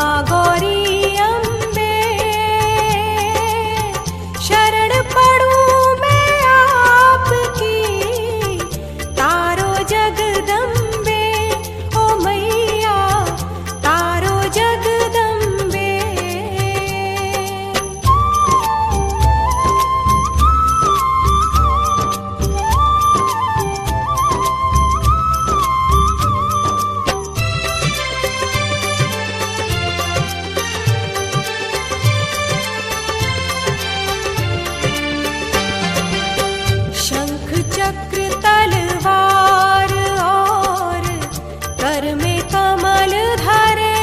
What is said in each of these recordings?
माँ गौरी अम्बे, शरण पड़ूं मैं आपकी, तारो जगदम्बे, ओ मैया तारो जगदम्बे। शंख चक्र तलवार और कर में कमल धरे,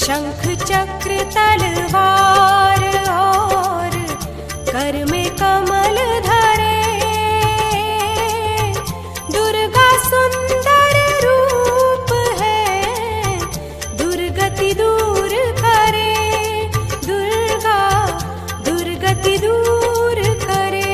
शंख चक्र तलवार और कर में कमल धरे, दुर्गा सुंदर रूप है, दुर्गति दूर करे, दुर्गा दुर्गति दूर करे।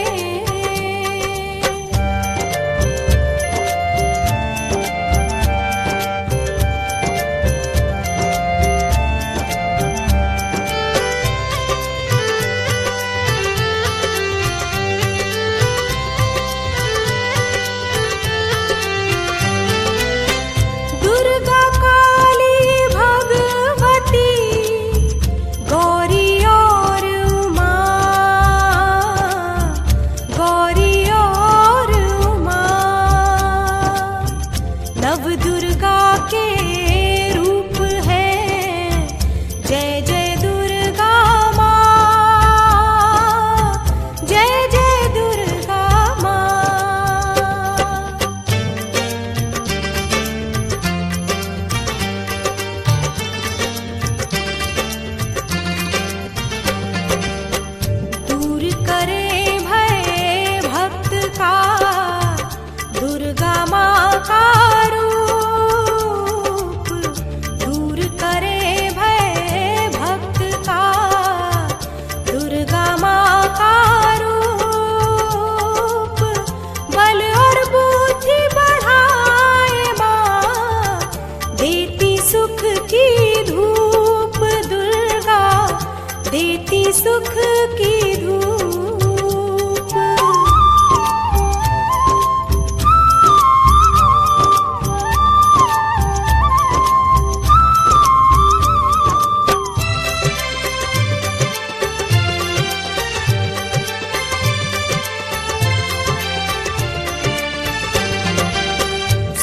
दुर्गा काली भगवती गौरी और उमा, गौरी और उमा, नव दुर्गा के रूप है, जय जय दुर्गा माँ, जय जय दुर्गा माँ। दूर करे भय भक्त का दुर्गा माँ का रूप, दूर करे भय भक्त का दुर्गा माँ का रूप, बल और बुद्धि बढ़ाए माँ, देती सुख की धूप, दुर्गा देती सुख की धूप।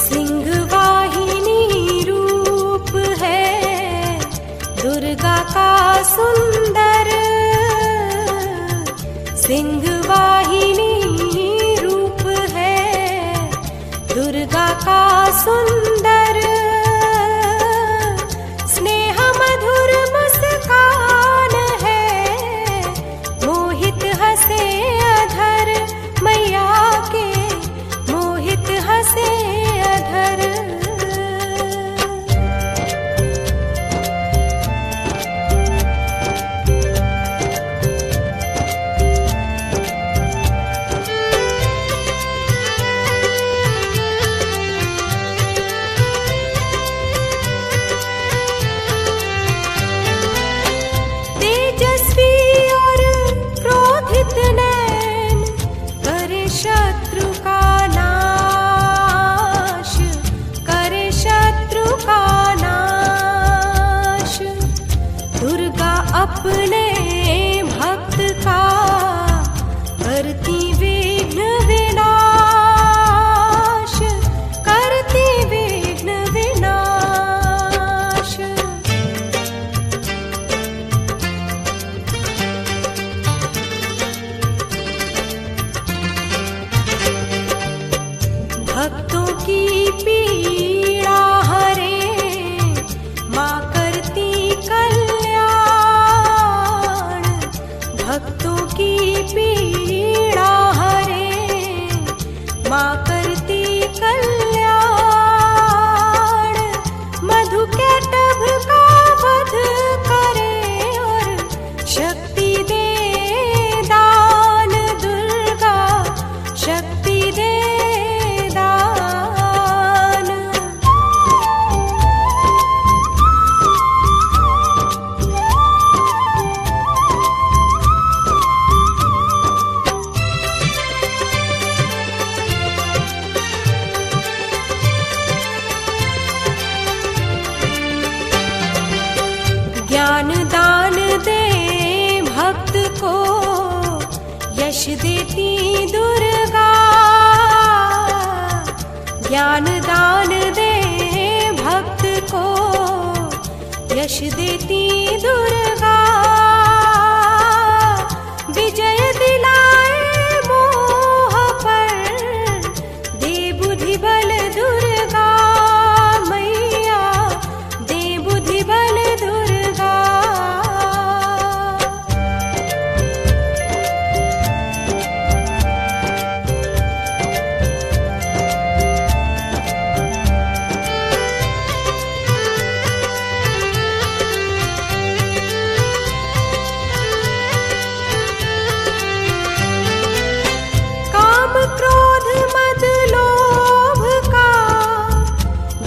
सिंह वाहिनी रूप है दुर्गा का सुंदर, ज्ञान दान दे भक्त को, यश देती दुर्गा। ज्ञान दान दे भक्त को, यश देती दुर्गा। विजय दिलाए मोह पर, दे बुद्धि बल दुर्गा मैया, दे बुद्धि बल दुर्गा। काम क्रोध मद लोभ का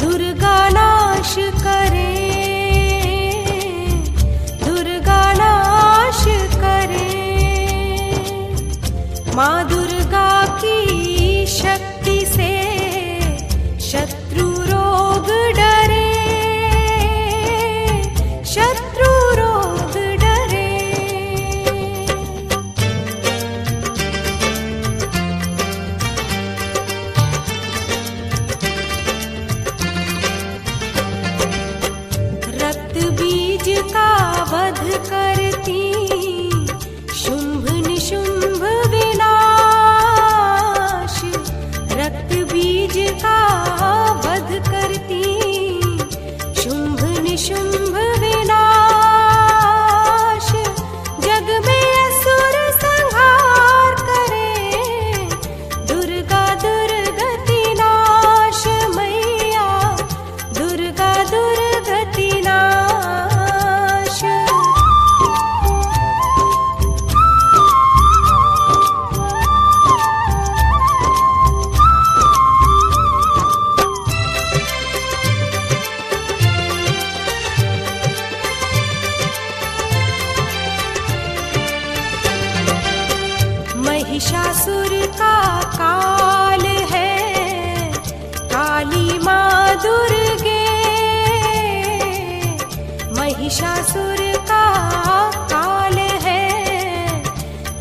दुर्गा नाश करे, दुर्गा नाश करे। माँ दुर्गा की शक्ति से शत्रु रोग डरे, शत्रु रोग डरे। रक्त बीज का वध करती, शुंभ निशुंभ विनाश। रक्त बीज का वध करती, शुंभ निशुंभ विनाश। जग में असुर संहार करे, दुर्गा दुर्गति नाश मैया, दुर्गा दुर्गति नाश। महिषासुर का काल है, काली माँ दुर्गे। महिषासुर का काल है,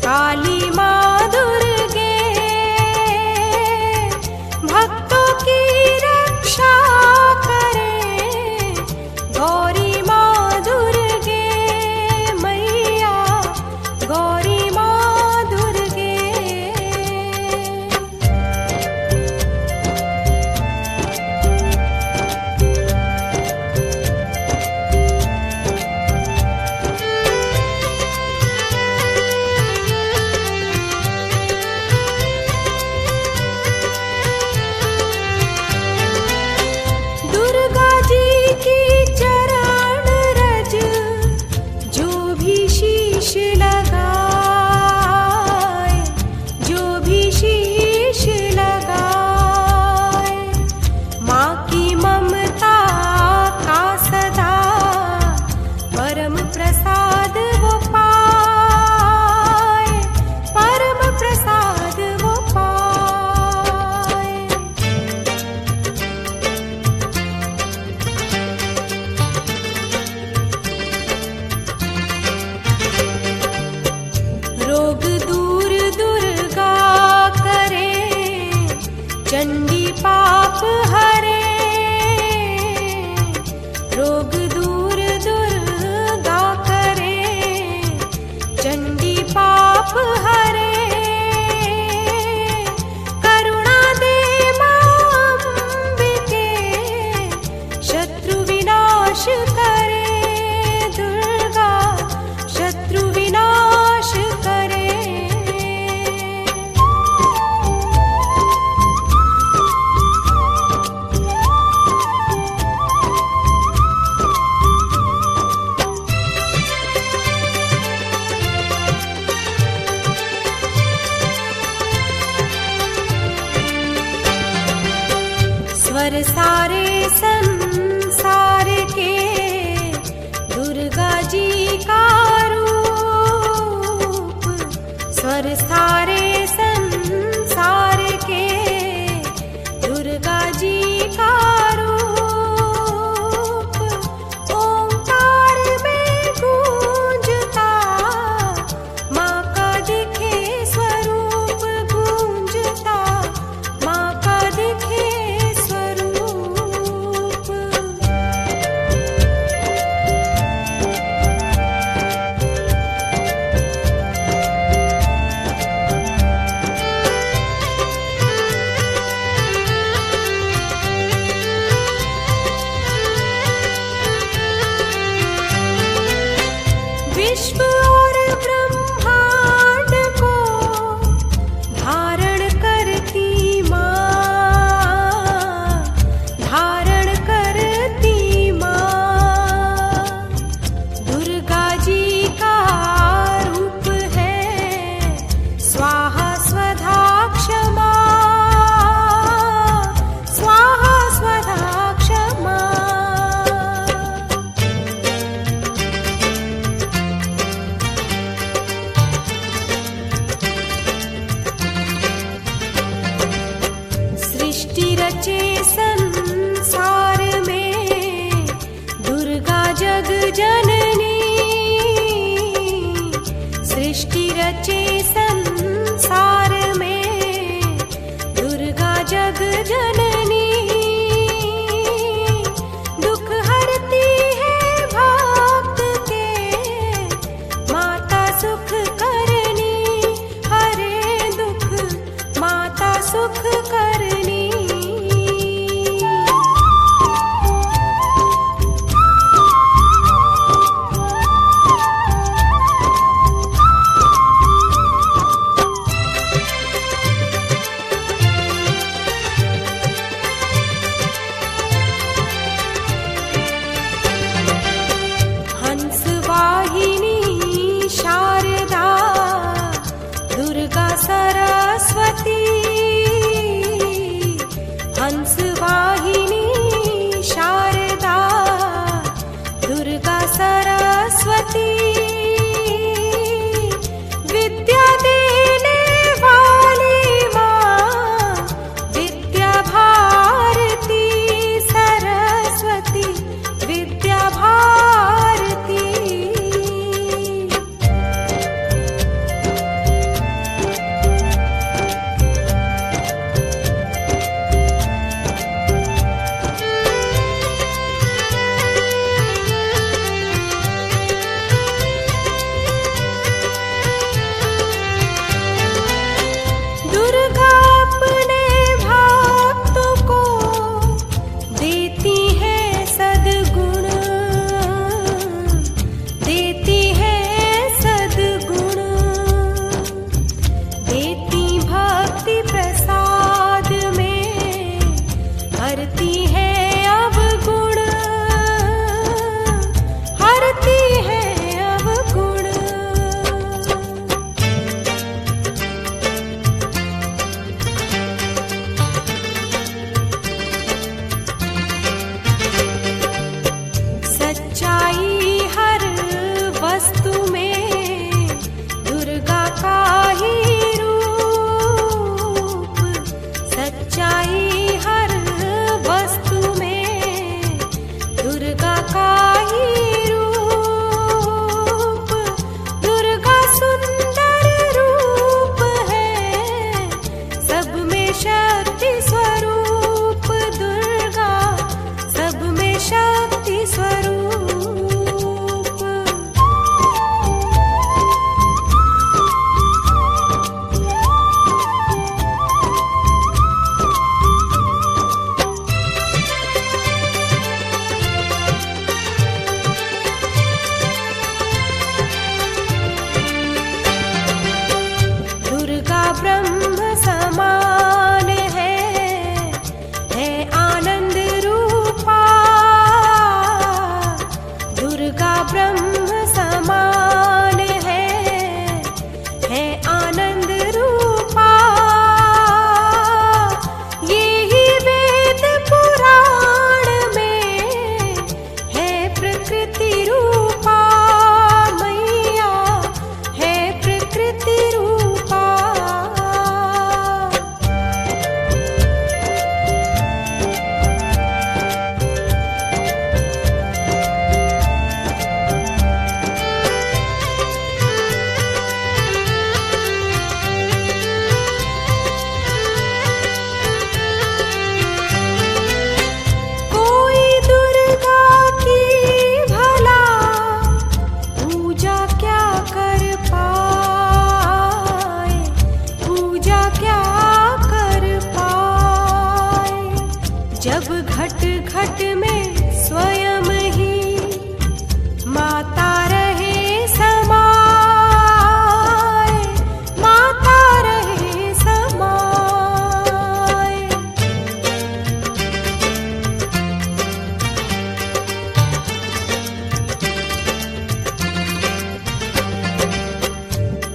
काली माँ दुर्गे। भक्तों की रक्षा करे, गौरी माँ दुर्गे मैया, गौरी माँ दुर्गे। जननी सृष्टि रचे संसार में दुर्गा जग जननी दुख हरती है भक्त के माता सुख करनी हरे दुख माता सुख करनी। सरस्वती हंस वाहिनी शारदा दुर्गा सरस्वती विद्या देने वाली माँ विद्या भारती सरस्वती विद्या भारती। हरती है अब गुण हरती है अब गुण। सच्चाई हर वस्तु में दुर्गा का ही रूप सच्चाई हर वस्तु में दुर्गा का ही रूप दुर्गा सुंदर रूप है सब में शक्ति स्वरूप दुर्गा सब में शक्ति स्वरूप। ब्रह्म समान है आनंद रूपा दुर्गा ब्रह्म समान है आनंद रूपा ये ही वेद पुराण में है प्रकृति रूपा मैया है प्रकृति रूपा। जब घट घट में स्वयं ही माता रहे समाए माता रहे समाए।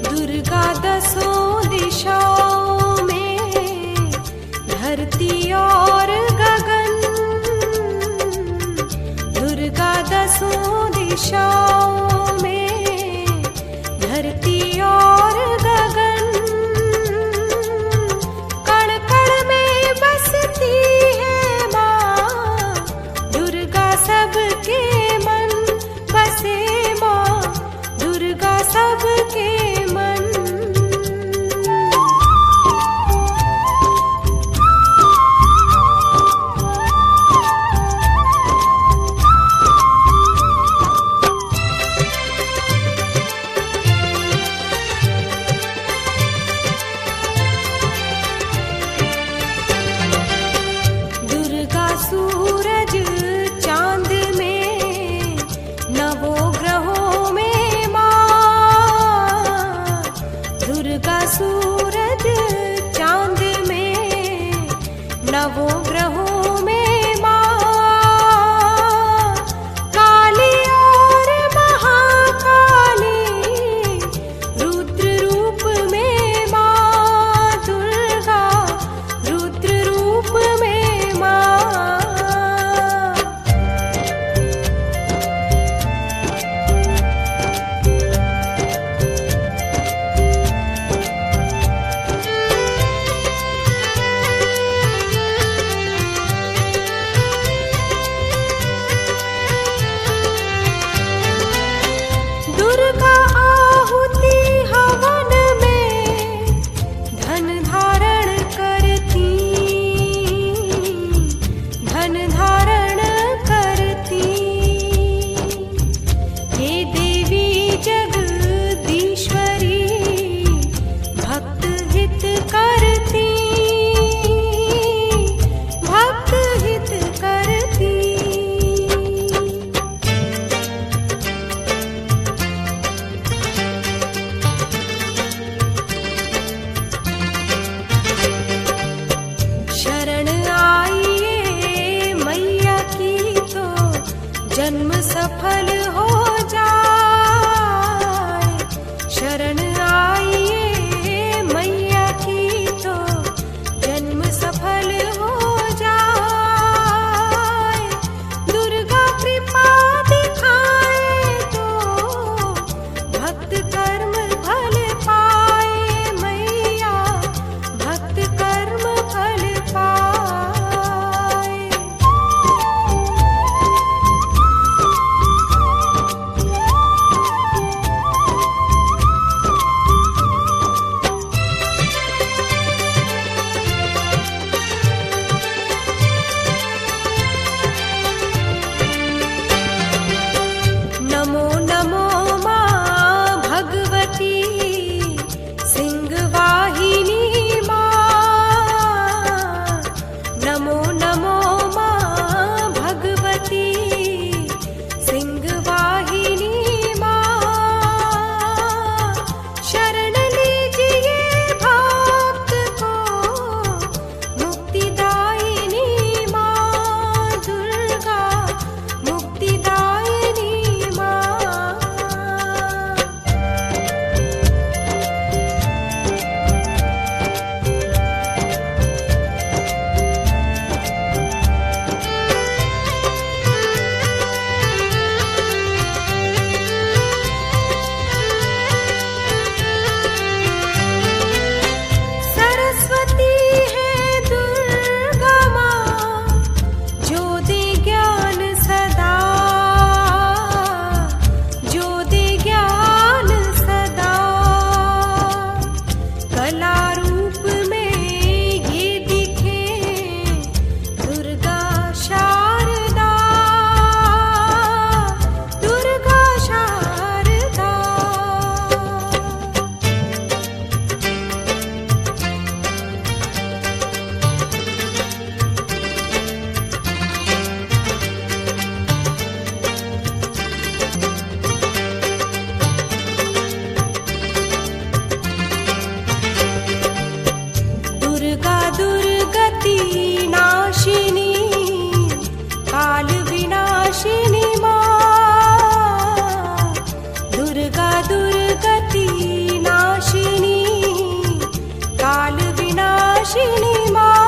दुर्गा दसों दिशाओं में धरती और गगन दुर्गा दसों दिशाओं में धरती और गगन कण कण में बसती है माँ दुर्गा सबके मन बस जन्म सफल हो जाए। शरण आइए मैया की तो जन्म सफल हो जाए। दुर्गा कृपा दिखाए तो भक्त कर्म फल पाए। मैया भक्त कर्म फल पाए। नमो नमो माँ भगवती सिंहवाहिनी माँ। नमो नमो माँ भगवती सिंहवाहिनी माँ। शरण लीजिए भक्त को मुक्तिदायिनी माँ। दुर्गा मुक्तिदायिनी माँ। सरस्वती है दुर्गा माँ जो दे ज्ञान सदा। जो दे ज्ञान सदा। कला रूप में ये दिखे दुर्गा शारदा। दुर्गा शारदा। दुर्गा दुर्गति नाशिनी काल विनाशिनी माँ। दुर्गा दुर्गति नाशिनी काल विनाशिनी माँ।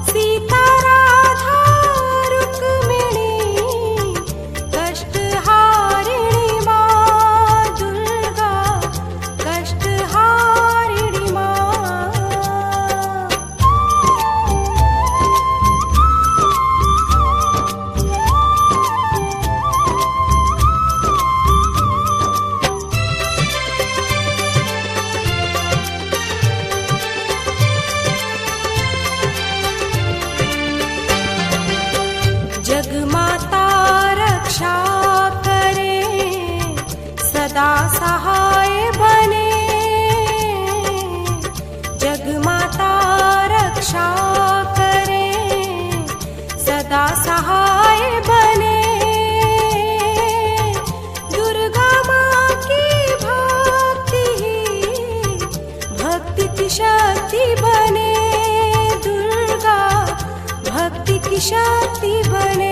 सीता राधा रुक्मिणी कष्ट हारिणी माँ। दुर्गा कष्ट हारिणी माँ। जगमाता रक्षा करे सदा सहाय बने। जगमाता रक्षा करे सदा सहाय बने। दुर्गा माँ की भक्ति ही भक्ति की शक्ति बने। दुर्गा भक्ति की शक्ति बने।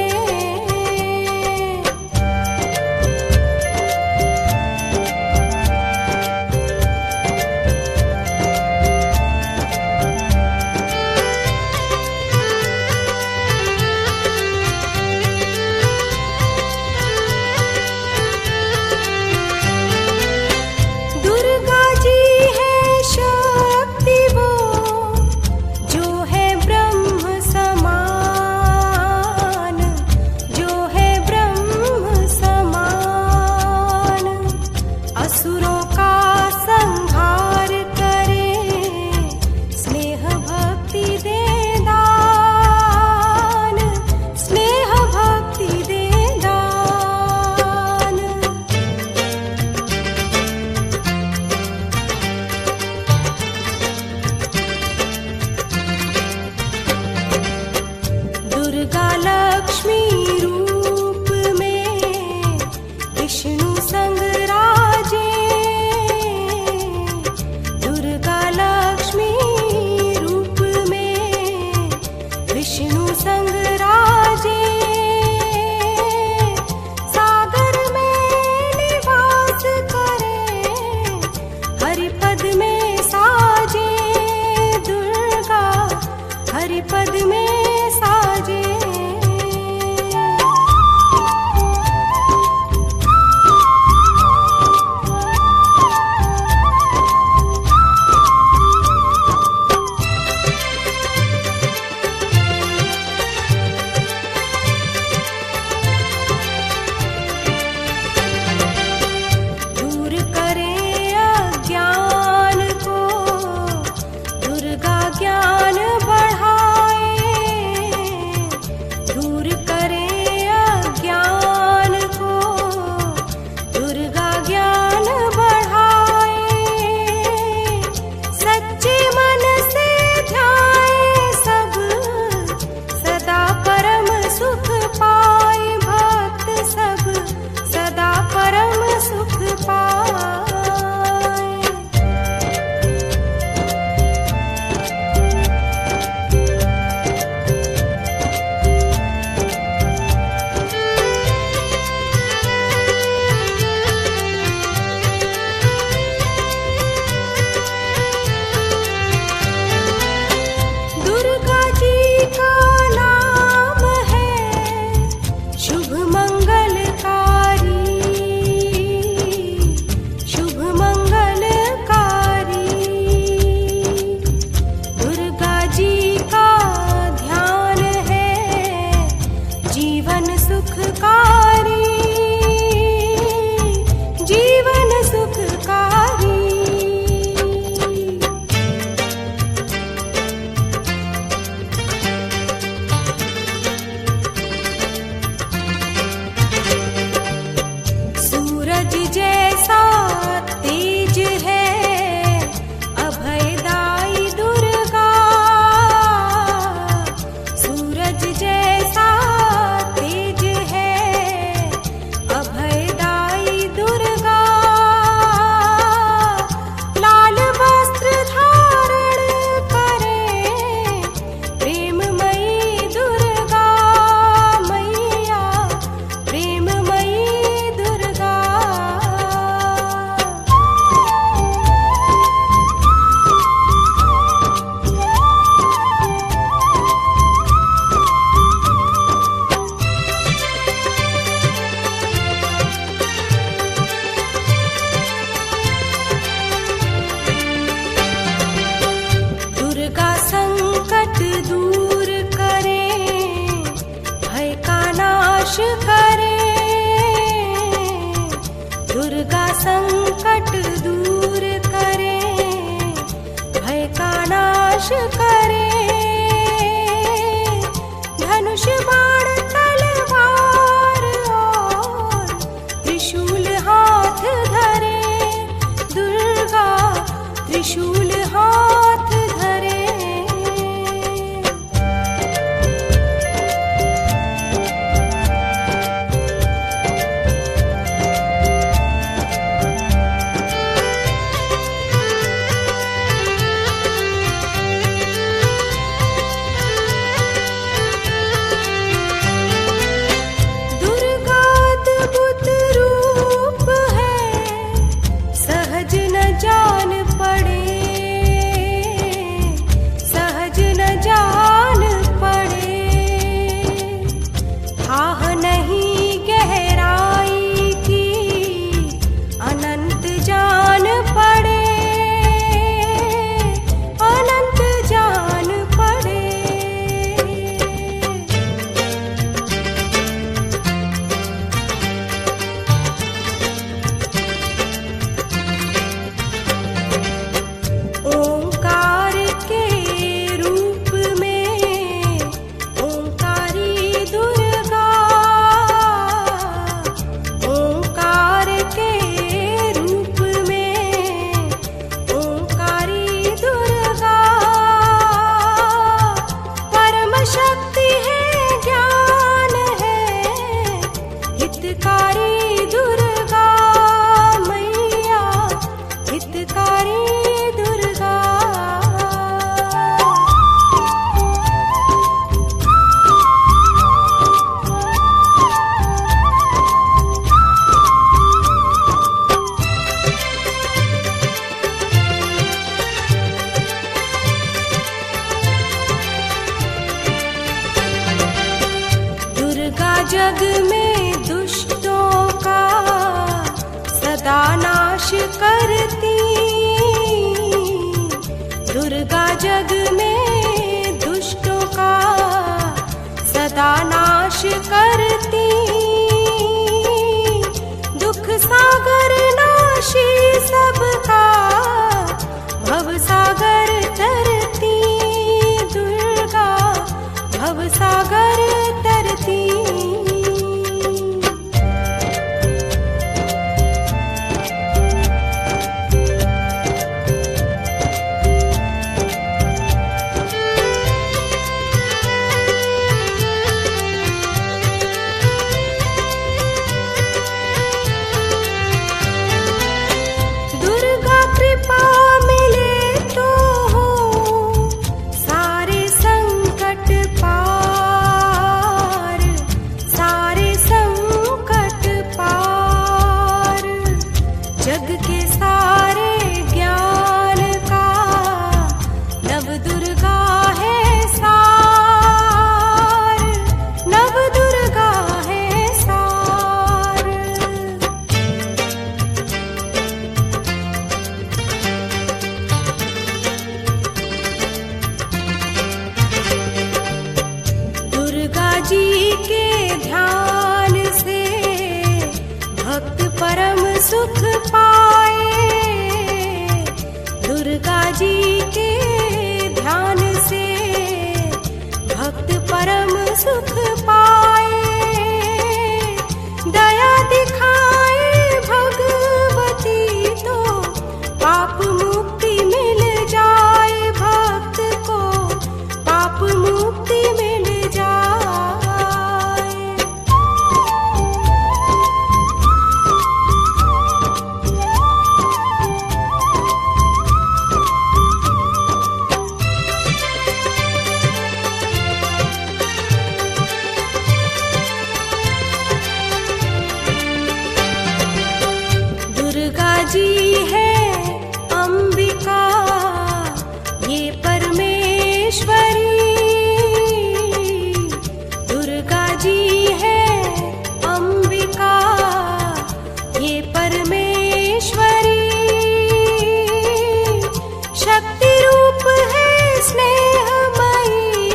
जीवन सुखकारी, जीवन सुखकारी। सूरज जैसा तेज है अभयदाई दुर्गा, सूरज जैसा तेज है अभयदाई दुर्गा। लाल वस्त्र धारण करे प्रेममयी दुर्गा मैया, प्रेममयी दुर्गा। दुर्गा संकट दूर करे, भय का नाश करे, दुर्गा संकट दूर करे, भय का नाश करे। धनुष बाण तलवार और त्रिशूल हाथ धरे, दुर्गा त्रिशूल हाथ धरे। दुर्गा अद्भुत रूप है, सहज न जान पड़े, सहज न जान पड़े। थाह नहीं गहराई की, अनंत जान पड़े, अनंत जान पड़े। ओंकार के रूप में ओंकारी दुर्गा, ओंकार के रूप में ओंकारी दुर्गा। परम शक्ति है, ज्ञान है, हितकारी दुर्गा मैया, हितकारी दुर्गा। दुर्गा जग में दुष्टों का सदा नाश करती, दुर्गा जग में दुष्टों का सदा नाश करती। दुख सागर नाशी सबका, भव सागर तरती, दुर्गा भव सागर तरती। परम सुख पाए। दुर्गा जी के ध्यान से भक्त परम सुख पाए। दया दिखाए भगवती तो पाप मुक्ति मिल जाए। भक्त को पाप मुक्ति मिल जाए। दुर्गा जी है अंबिका ये परमेश्वरी। दुर्गा जी है अंबिका ये परमेश्वरी। शक्ति रूप है स्नेहमयी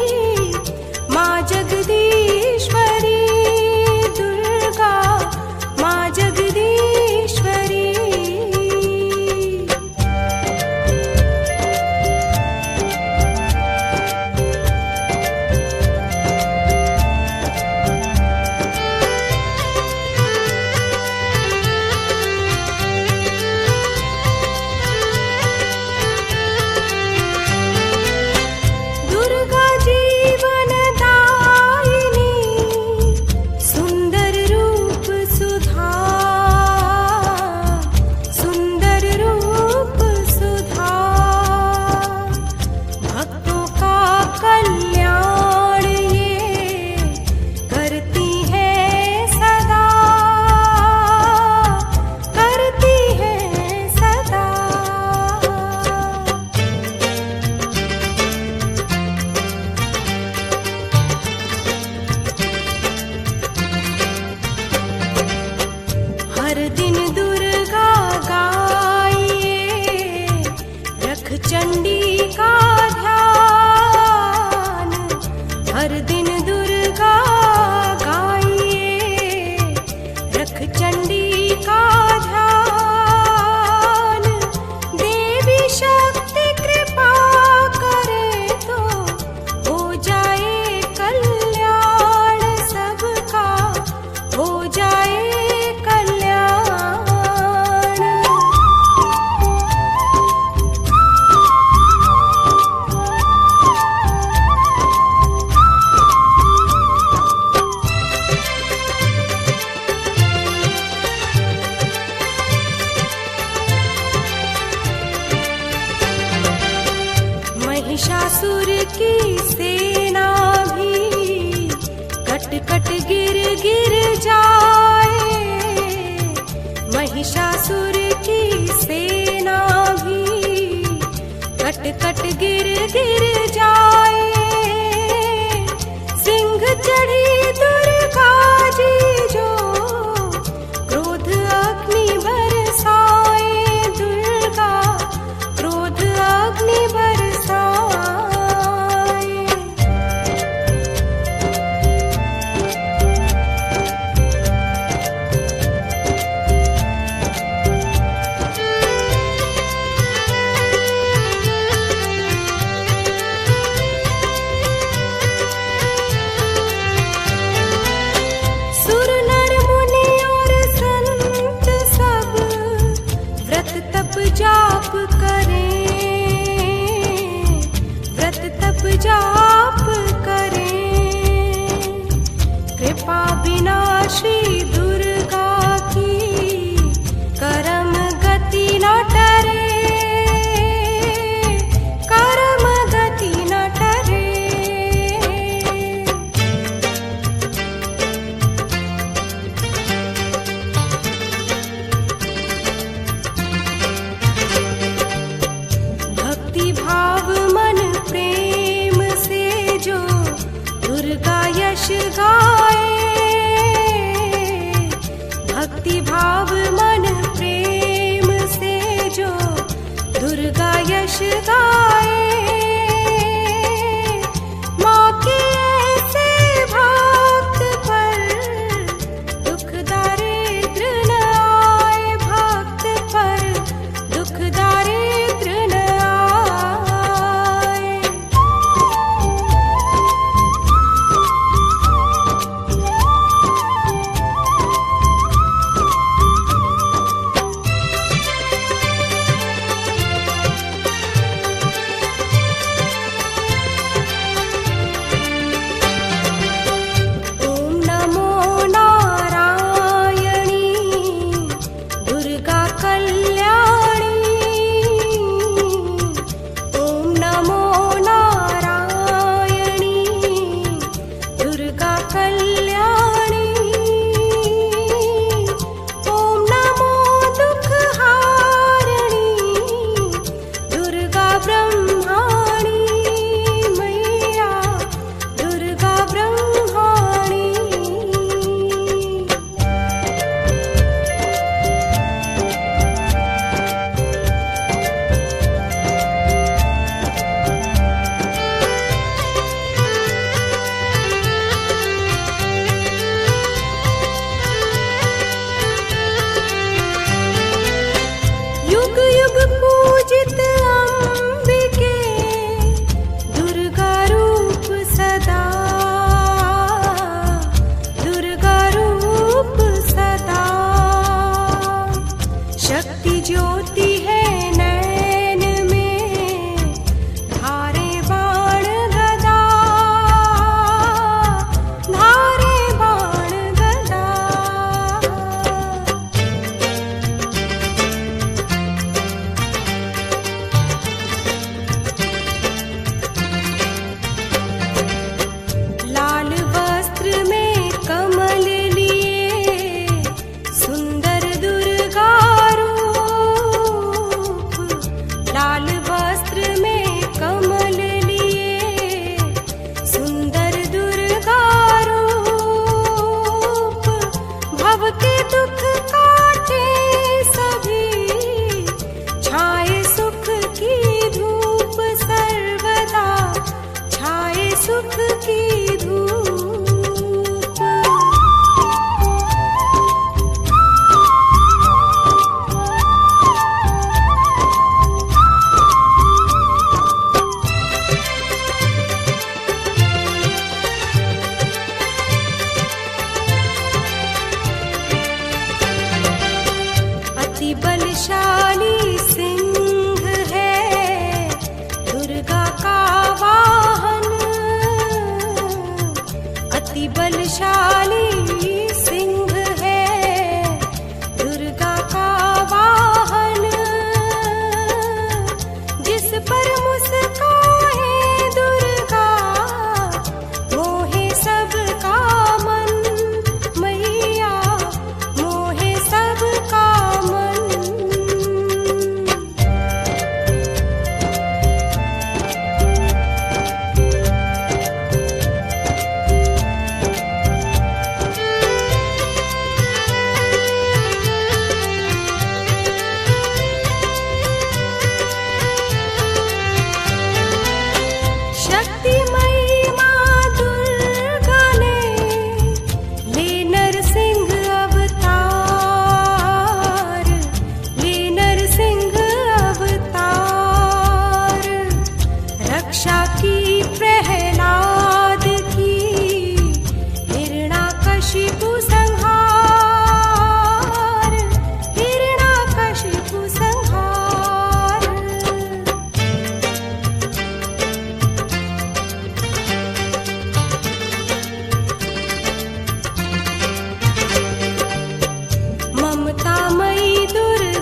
माँ जगदीश्वरी। दुर्गा माँ जगदीश्वरी। दुर्गा जीवन दायिनी सुंदर रूप सुधा। सुंदर रूप सुधा भक्तों का कल्याण ये करती है सदा। करती है सदा। हर दिन दुर्गा गाइए रख चंडी का ध्यान। हर दिन दुर्गा गाइए रख चंडी का ध्यान। देवी शक्ति कृपा करे तो हो जाए कल्याण सबका। हो जाए कल्याण। महिषासुर की सेना भी कट कट गिर गिर जाए। महिषासुर की सेना भी कट कट गिर गिर जाए। सिंह चढ़ी दुर्गा जी जो क्रोध अग्नि बरसाए। दुर्गा क्रोध अग्नि बरसाए। सुर नर मुनि और संत सब व्रत तप जाप करें। व्रत तप जाप करें। कृपा बिना श्री दुर्गा की करम गति न टरे। करम गति न टरे। भक्ति भाव मन प्रेम से जो दुर्गा यश गाए।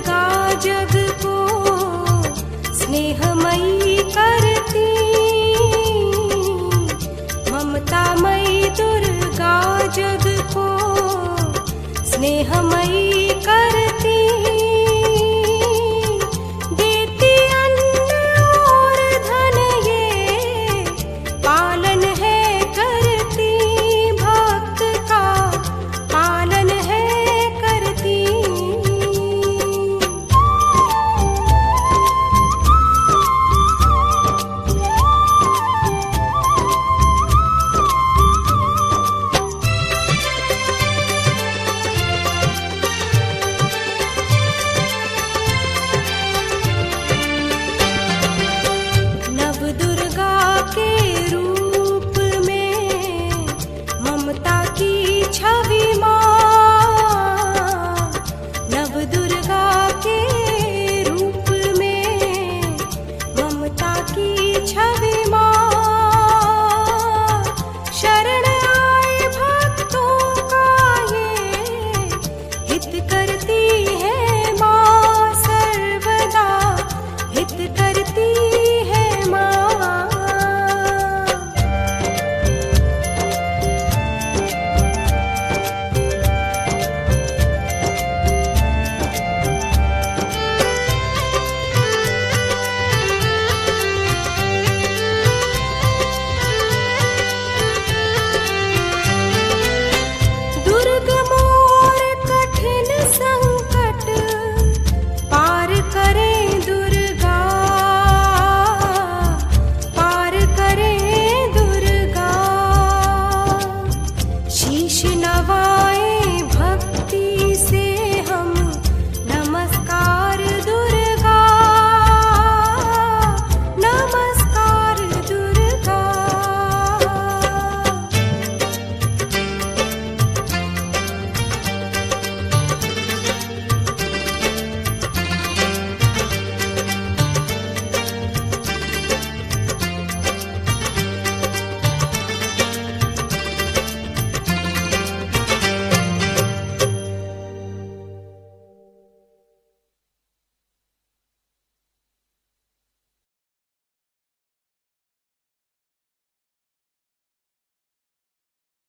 दुर्गा जग को स्नेहमयी करती, ममतामयी दुर्गा जग को स्नेहमयी करती, देती अन्न और धन ये पालन है करती, भक्त का पालन है करती। दुर्गा के रूप में ममता की छवि माँ, नव दुर्गा के रूप में ममता की छवि माँ, शरण आए भक्तों का ये हित करती है माँ, सर्वदा हित करती है माँ। दुर्गम और कठिन संकट पार करें दुर्गा, पार करें दुर्गा, शीश नवा